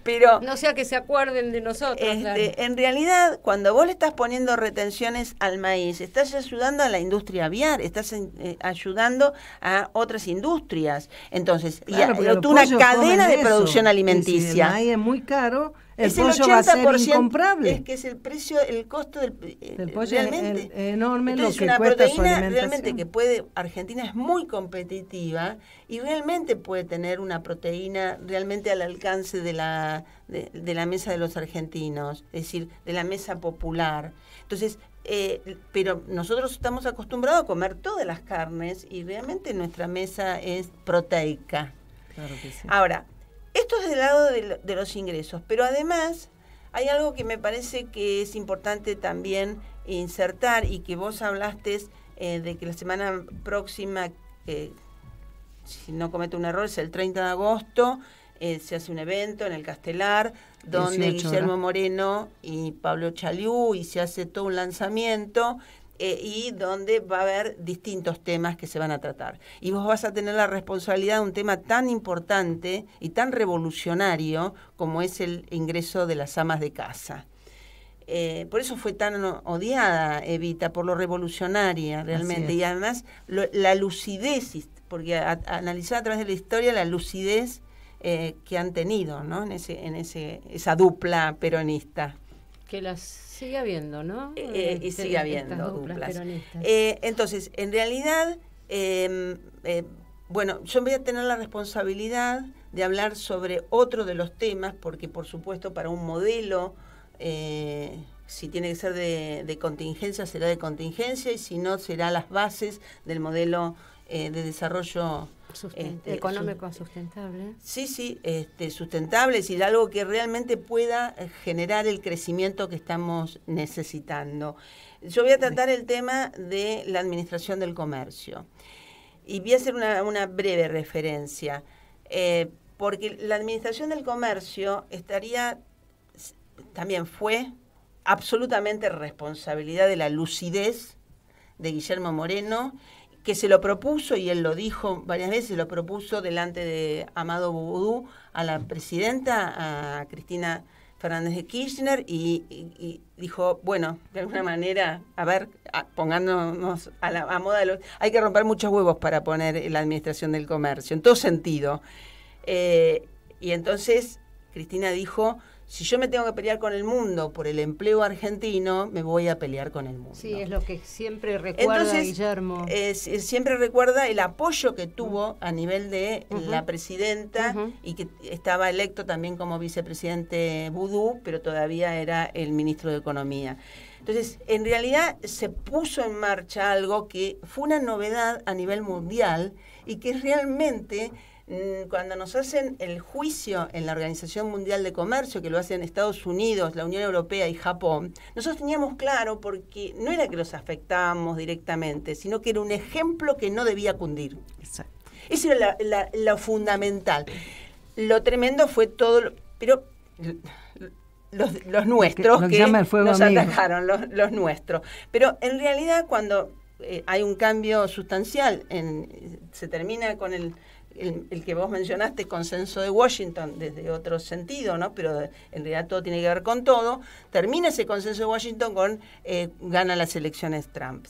Pero no sea que se acuerden de nosotros. Claro. En realidad, cuando vos le estás poniendo retenciones al maíz, estás ayudando a la industria aviar, estás ayudando a otras industrias. Entonces, una cadena de producción alimenticia. Si el maíz es muy caro, el es pollo el 80%, va a ser incomprable. Es que es el precio, el costo del pollo realmente es enorme. Entonces, lo que una cuesta su proteína alimentación. realmente que puede, Argentina es muy competitiva y realmente puede tener una proteína realmente al alcance de la mesa de los argentinos, es decir, de la mesa popular. Entonces, pero nosotros estamos acostumbrados a comer todas las carnes y realmente nuestra mesa es proteica. Claro que sí. Ahora, esto es del lado de los ingresos, pero además hay algo que me parece que es importante también insertar y que vos hablaste de que la semana próxima, si no cometo un error, es el 30 de agosto, se hace un evento en el Castelar donde Guillermo Moreno y Pablo Chaliú y se hace todo un lanzamiento y donde va a haber distintos temas que se van a tratar. Y vos vas a tener la responsabilidad de un tema tan importante y tan revolucionario como es el ingreso de las amas de casa. Por eso fue tan odiada Evita, por lo revolucionaria realmente. Y además la lucidez, porque analizar a través de la historia la lucidez que han tenido, ¿no? en esa dupla peronista. Que las sigue habiendo, ¿no? Y sigue habiendo duplas. Entonces, en realidad, bueno, yo voy a tener la responsabilidad de hablar sobre otro de los temas, porque por supuesto para un modelo, si tiene que ser de contingencia, será de contingencia, y si no, será las bases del modelo de desarrollo económico sustentable. Sí, sustentable, es decir, algo que realmente pueda generar el crecimiento que estamos necesitando. Yo voy a tratar el tema de la administración del comercio y voy a hacer una breve referencia, porque la administración del comercio también fue absolutamente responsabilidad de la lucidez de Guillermo Moreno, que se lo propuso, y él lo dijo varias veces, se lo propuso delante de Amado Boudou a la presidenta, a Cristina Fernández de Kirchner, y dijo, bueno, de alguna manera, a ver, pongándonos a moda de hay que romper muchos huevos para poner la administración del comercio, en todo sentido. Y entonces Cristina dijo, si yo me tengo que pelear con el mundo por el empleo argentino, me voy a pelear con el mundo. Sí, es lo que siempre recuerda Guillermo. Siempre recuerda el apoyo que tuvo a nivel de la presidenta y que estaba electo también como vicepresidente Boudou, pero todavía era el ministro de Economía. Entonces, en realidad se puso en marcha algo que fue una novedad a nivel mundial y que realmente, cuando nos hacen el juicio en la Organización Mundial de Comercio, que lo hacen Estados Unidos, la Unión Europea y Japón, nosotros teníamos claro, porque no era que los afectábamos directamente, sino que era un ejemplo que no debía cundir. Exacto. Eso era lo fundamental. Lo tremendo fue todo, pero los nuestros, lo que que llama el fuego nos amigo. atacaron, los nuestros. Pero en realidad cuando hay un cambio sustancial, se termina con el que vos mencionaste, consenso de Washington, desde otro sentido, ¿no? Pero en realidad todo tiene que ver con todo. Termina ese consenso de Washington con gana las elecciones Trump.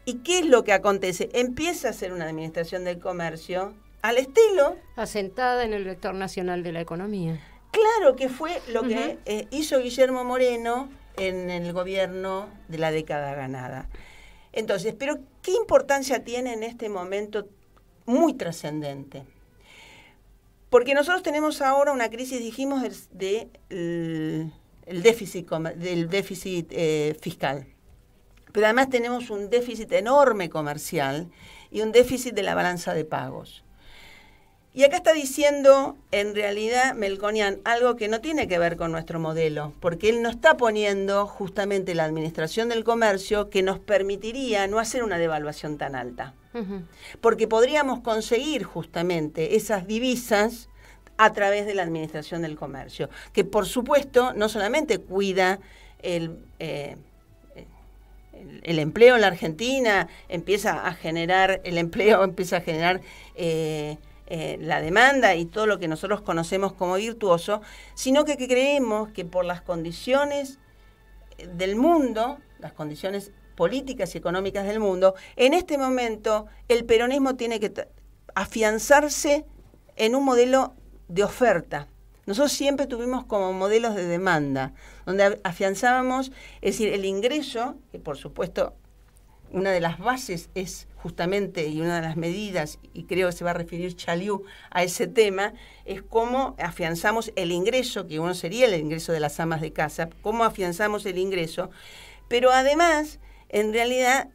¿Y qué es lo que acontece? Empieza a ser una administración del comercio al estilo... Asentada en el vector nacional de la economía. Claro, que fue lo que hizo Guillermo Moreno en el gobierno de la década ganada. Entonces, pero ¿qué importancia tiene en este momento muy trascendente? Porque nosotros tenemos ahora una crisis, dijimos, del déficit fiscal. Pero además tenemos un déficit enorme comercial y un déficit de la balanza de pagos. Y acá está diciendo, en realidad, Melconian, algo que no tiene que ver con nuestro modelo, porque él no está poniendo justamente la administración del comercio que nos permitiría no hacer una devaluación tan alta. Porque podríamos conseguir justamente esas divisas a través de la administración del comercio, que por supuesto no solamente cuida el empleo en la Argentina, empieza a generar la demanda y todo lo que nosotros conocemos como virtuoso, sino que creemos que por las condiciones del mundo, las condiciones políticas y económicas del mundo, en este momento el peronismo tiene que afianzarse en un modelo de oferta. Nosotros siempre tuvimos como modelos de demanda, donde afianzábamos, es decir, el ingreso, que por supuesto una de las bases es justamente, y una de las medidas, y creo que se va a referir Chaliú a ese tema, es cómo afianzamos el ingreso, que uno sería el ingreso de las amas de casa, cómo afianzamos el ingreso, pero además, en realidad,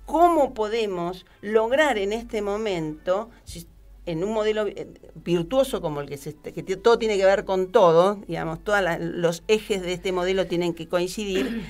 cómo podemos lograr en este momento, en un modelo virtuoso como el que todo tiene que ver con todo, digamos, todos los ejes de este modelo tienen que coincidir,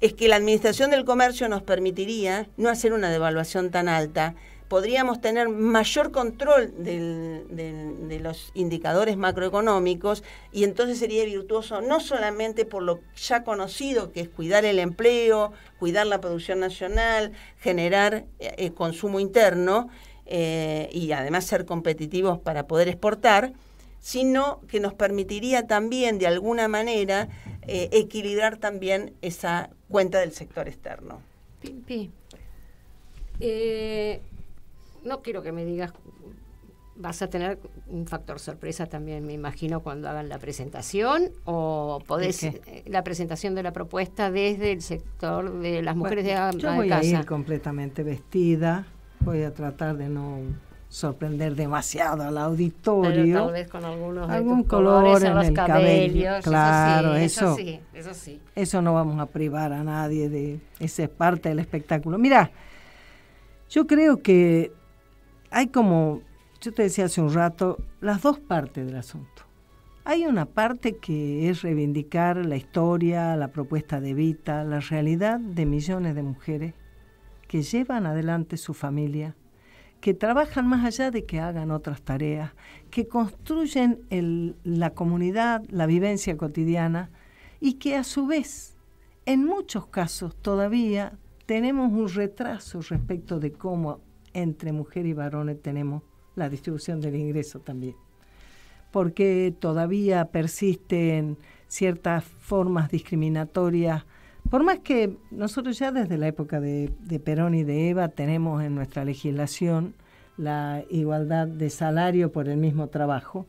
es que la administración del comercio nos permitiría no hacer una devaluación tan alta, podríamos tener mayor control de los indicadores macroeconómicos y entonces sería virtuoso no solamente por lo ya conocido, que es cuidar el empleo, cuidar la producción nacional, generar consumo interno, y además ser competitivos para poder exportar, sino que nos permitiría también, de alguna manera, equilibrar también esa cuenta del sector externo. Pimpi, no quiero que me digas, vas a tener un factor sorpresa también, me imagino, cuando hagan la presentación, o podés, la presentación de la propuesta desde el sector de las mujeres de casa. Yo voy a ir completamente vestida. Voy a tratar de no sorprender demasiado al auditorio. Pero tal vez con algún color en los el cabello. Claro, eso sí. Eso no vamos a privar a nadie de esa parte del espectáculo. Mira, yo creo que hay como, yo te decía hace un rato, las dos partes del asunto. Hay una parte que es reivindicar la historia, la propuesta de Evita, la realidad de millones de mujeres que llevan adelante su familia, que trabajan más allá de que hagan otras tareas, que construyen la comunidad, la vivencia cotidiana, y que a su vez, en muchos casos todavía tenemos un retraso respecto de cómo entre mujer y varones tenemos la distribución del ingreso también. Porque todavía persisten ciertas formas discriminatorias. Por más que nosotros ya desde la época de Perón y de Eva tenemos en nuestra legislación la igualdad de salario por el mismo trabajo,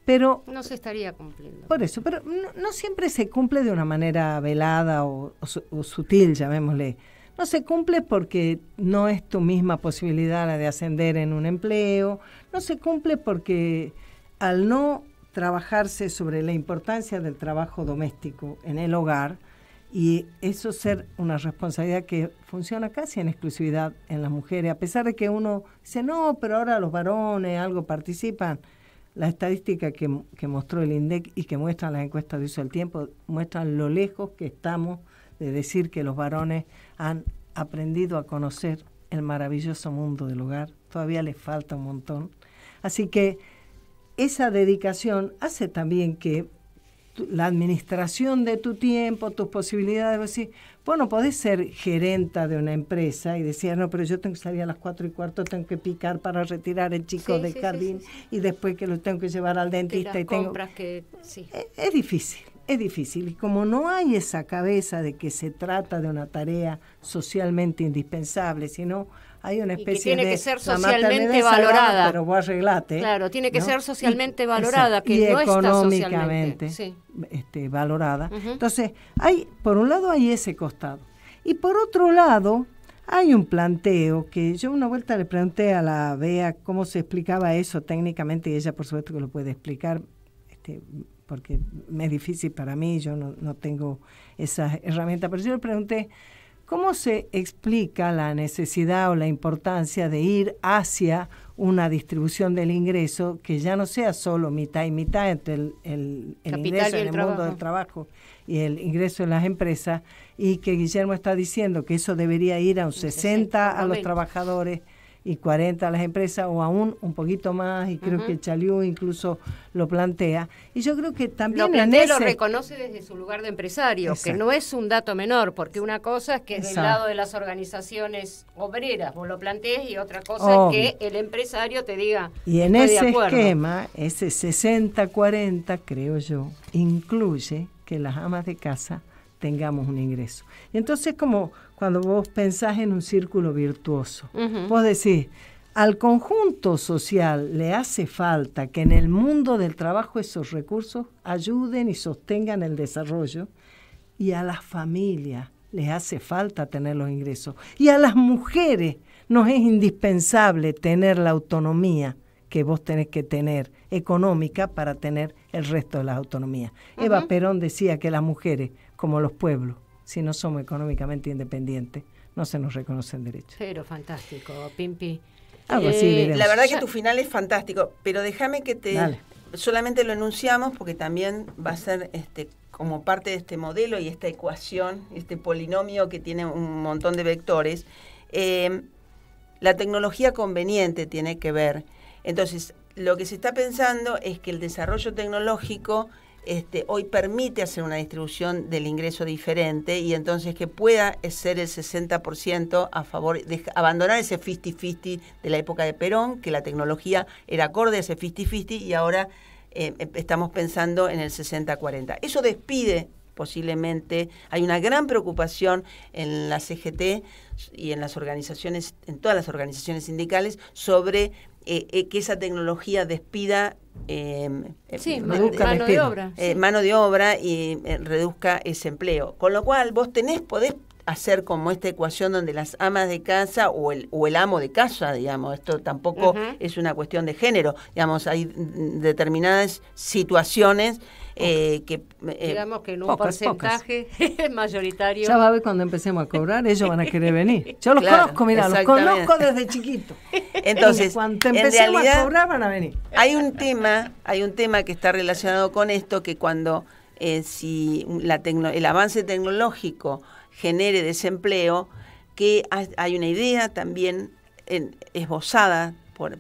pero no se estaría cumpliendo. Por eso, pero no siempre se cumple de una manera velada o sutil, llamémosle. No se cumple porque no es tu misma posibilidad la de ascender en un empleo, no se cumple porque al no trabajarse sobre la importancia del trabajo doméstico en el hogar, y eso ser una responsabilidad que funciona casi en exclusividad en las mujeres, a pesar de que uno dice, no, pero ahora los varones algo participan. La estadística que mostró el INDEC y que muestran las encuestas de uso del tiempo, muestran lo lejos que estamos de decir que los varones han aprendido a conocer el maravilloso mundo del hogar. Todavía les falta un montón. Así que esa dedicación hace también que la administración de tu tiempo, tus posibilidades. Decir, vos no podés ser gerenta de una empresa y decir, no, pero yo tengo que salir a las 4:15, tengo que picar para retirar el chico del jardín y después que lo tengo que llevar al dentista. Y tengo... Es difícil. Es difícil, y como no hay esa cabeza de que se trata de una tarea socialmente indispensable, sino hay una especie de... tiene que ser socialmente valorada. Pero vos arreglate. Claro, tiene que ¿no? ser socialmente valorada, exacto, que y no económicamente está socialmente valorada. Entonces, por un lado hay ese costado. Y por otro lado, hay un planteo que yo una vuelta le pregunté a la Bea cómo se explicaba eso técnicamente, y ella por supuesto que lo puede explicar, porque me es difícil para mí, yo no tengo esa herramienta, pero yo le pregunté cómo se explica la necesidad o la importancia de ir hacia una distribución del ingreso que ya no sea solo mitad y mitad entre el ingreso en el mundo del trabajo y el ingreso en las empresas, y que Guillermo está diciendo que eso debería ir a un 60 a los trabajadores y 40 a las empresas, o aún un poquito más, y creo que Chaliú incluso lo plantea. Y yo creo que también lo reconoce desde su lugar de empresario, exacto, que no es un dato menor, porque una cosa es que del lado de las organizaciones obreras vos lo plantees, y otra cosa es que el empresario te diga, y en ese esquema, ese 60-40, creo yo, incluye que las amas de casa tengamos un ingreso. Y entonces, como cuando vos pensás en un círculo virtuoso, vos decís, al conjunto social le hace falta que en el mundo del trabajo esos recursos ayuden y sostengan el desarrollo, y a las familias les hace falta tener los ingresos, y a las mujeres nos es indispensable tener la autonomía que vos tenés que tener económica para tener el resto de las autonomías. Eva Perón decía que las mujeres, como los pueblos, si no somos económicamente independientes, no se nos reconocen derechos. Pero fantástico, Pimpi. Algo así diremos. La verdad que tu final es fantástico, pero déjame que solamente lo enunciamos porque también va a ser como parte de este modelo y esta ecuación, este polinomio que tiene un montón de vectores. La tecnología conveniente tiene que ver. Entonces, lo que se está pensando es que el desarrollo tecnológico hoy permite hacer una distribución del ingreso diferente, y entonces que pueda ser el 60% a favor de abandonar ese 50-50 de la época de Perón, que la tecnología era acorde a ese 50-50, y ahora estamos pensando en el 60-40. Eso despide posiblemente, hay una gran preocupación en la CGT y en las organizaciones, en todas las organizaciones sindicales, sobre que esa tecnología despida mano de obra y reduzca ese empleo. Con lo cual vos podés hacer como esta ecuación donde las amas de casa o el amo de casa, digamos, esto tampoco es una cuestión de género, digamos, hay determinadas situaciones digamos que en un porcentaje mayoritario. Ya va a ver, cuando empecemos a cobrar, ellos van a querer venir. Yo los conozco, mira, los conozco desde chiquito. Entonces, cuando empecemos a cobrar, van a venir. Hay un tema que está relacionado con esto, que cuando si el avance tecnológico genere desempleo, que hay una idea también esbozada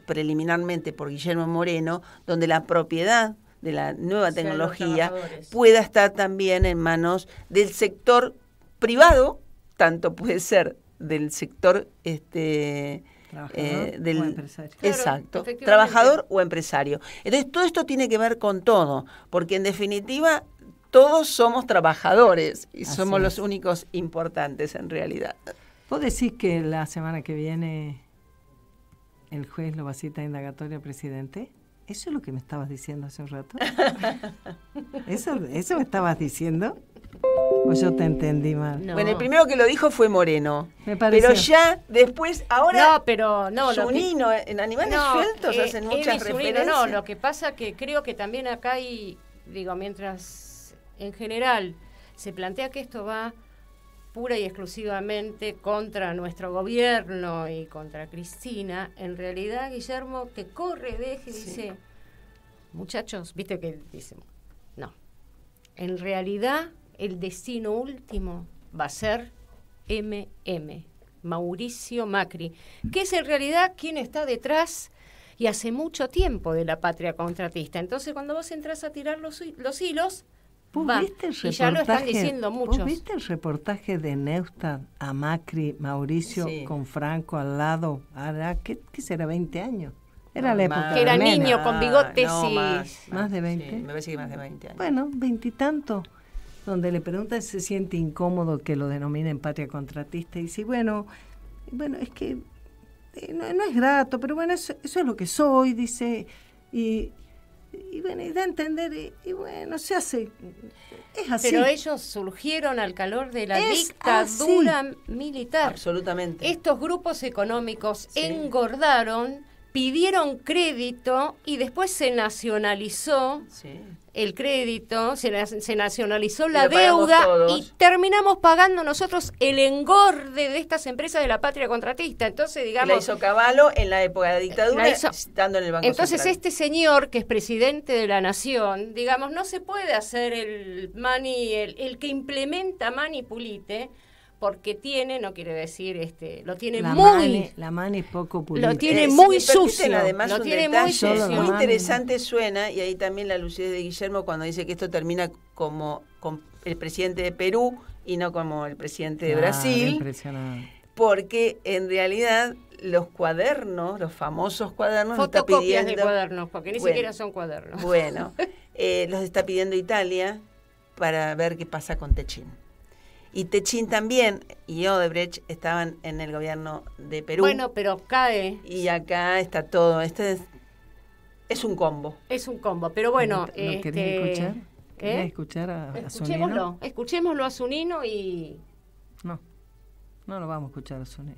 preliminarmente por Guillermo Moreno, donde la propiedad de la nueva tecnología pueda estar también en manos del sector privado, tanto puede ser del sector trabajador o empresario. Exacto, trabajador o empresario. Entonces todo esto tiene que ver con todo, porque en definitiva todos somos trabajadores y somos los únicos importantes en realidad. ¿Vos decís que la semana que viene el juez lo va a citar indagatoria al presidente? ¿Eso es lo que me estabas diciendo hace un rato? ¿Eso me estabas diciendo? ¿O yo te entendí mal? No. Bueno, el primero que lo dijo fue Moreno. Me pareció. Pero ya después, ahora, Zunino, en Animales Sueltos hacen muchas referencias. No, lo que pasa que creo que también acá hay, mientras en general se plantea que esto va pura y exclusivamente contra nuestro gobierno y contra Cristina, en realidad Guillermo te corre, deje y dice, muchachos, viste que dice, no, en realidad el destino último va a ser Mauricio Macri, que es en realidad quien está detrás y hace mucho tiempo de la patria contratista. Entonces cuando vos entras a tirar los hilos, ¿Vos va. viste el Y ya lo están reportaje- diciendo ¿Vos muchos. viste el reportaje de Neustadt a Macri, Mauricio, Sí. con Franco al lado? Hará, ¿qué será? 20 años. Era No, la época más. Que era de Menem. niño con bigotes no, y... ¿Más de 20? Sí, me parece que más de 20 años. Bueno, 20 y tanto, donde le pregunta si se siente incómodo que lo denominen patria contratista. Y dice, bueno, es que no es grato, pero bueno, eso es lo que soy, dice. Y bueno, y da a entender, y bueno, se hace, es así. Pero ellos surgieron al calor de la Es dictadura militar. Absolutamente. Estos grupos económicos Sí. engordaron, pidieron crédito y después se nacionalizó Sí. el crédito, se nacionalizó Y la lo pagamos deuda todos. y terminamos pagando nosotros el engorde de estas empresas de la patria contratista. Entonces, La digamos, hizo Cavallo en la época de la dictadura, La hizo- estando en el Banco entonces Central. este señor que es presidente de la nación, digamos, no se puede hacer el el que implementa Mani Pulite, porque tiene, no quiere decir, lo tiene La mani es poco pulida. Lo tiene Si muy me permiten, sucio, además, lo un tiene detalle muy sucio. muy Mani. interesante suena, y ahí también la lucidez de Guillermo cuando dice que esto termina como con el presidente de Perú y no como el presidente de Brasil, Impresionante. porque en realidad los cuadernos, los famosos cuadernos, los está fotocopias de pidiendo, cuadernos, porque ni Bueno. siquiera son cuadernos. bueno, los está pidiendo Italia para ver qué pasa con Techín. Y Techín también y Odebrecht estaban en el gobierno de Perú. Bueno, pero cae, Y acá está todo. Este es un combo. es un combo. Pero bueno, ¿Lo querés escuchar? ¿Querés ¿eh? escuchar a Escuchémoslo, Zunino? escuchémoslo a Zunino y... No lo vamos a escuchar a Zunino.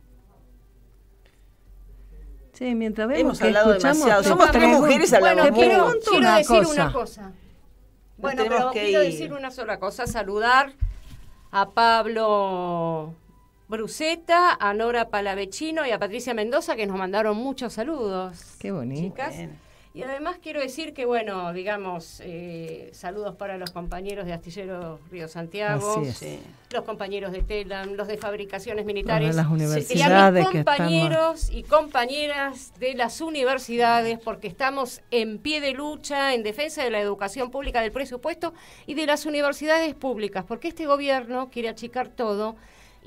Sí, mientras vemos Hemos que hablado escuchamos, demasiado. te Somos tres pregunto- mujeres hablando Bueno, te mucho. pregunto quiero una decir cosa. una cosa. Bueno, tenemos pero que quiero ir. decir una sola cosa, saludar a Pablo Bruseta, a Nora Palavecino y a Patricia Mendoza, que nos mandaron muchos saludos. Qué bonito. Chicas. Bien. Y además quiero decir que, bueno, digamos, saludos para los compañeros de Astilleros Río Santiago, Así es. Sí. los compañeros de TELAM, los de Fabricaciones Militares, Las y a universidades mis que están compañeros y compañeras de las universidades, porque estamos en pie de lucha en defensa de la educación pública, del presupuesto y de las universidades públicas, porque este gobierno quiere achicar todo.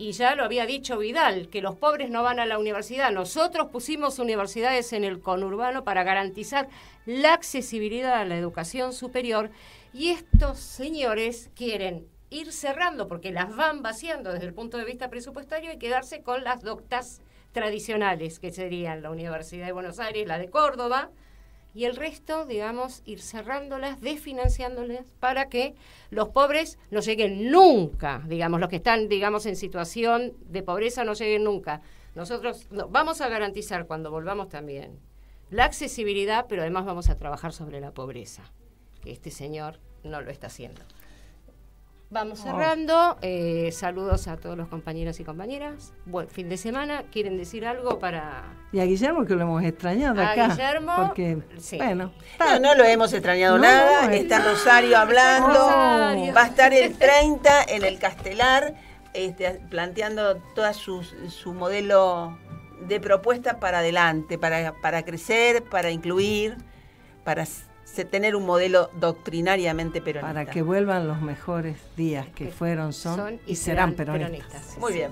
Y ya lo había dicho Vidal, que los pobres no van a la universidad. Nosotros pusimos universidades en el conurbano para garantizar la accesibilidad a la educación superior. Y estos señores quieren ir cerrando, porque las van vaciando desde el punto de vista presupuestario, y quedarse con las doctas tradicionales, que serían la Universidad de Buenos Aires, la de Córdoba, y el resto, digamos, ir cerrándolas, desfinanciándolas, para que los pobres no lleguen nunca, digamos, los que están, digamos, en situación de pobreza no lleguen nunca. Nosotros vamos a garantizar cuando volvamos también la accesibilidad, pero además vamos a trabajar sobre la pobreza, que este señor no lo está haciendo. Vamos cerrando. Saludos a todos los compañeros y compañeras. Buen fin de semana. ¿Quieren decir algo para...? Y a Guillermo, que lo hemos extrañado A acá. Guillermo, porque, sí. bueno, No lo hemos extrañado No, nada. no, Está en Rosario hablando. Rosario. Va a estar el 30 en el Castelar, planteando toda su modelo de propuesta para adelante, para crecer, para incluir, para tener un modelo doctrinariamente peronista. para que vuelvan los mejores días que fueron, son y serán peronistas. peronistas. Muy bien.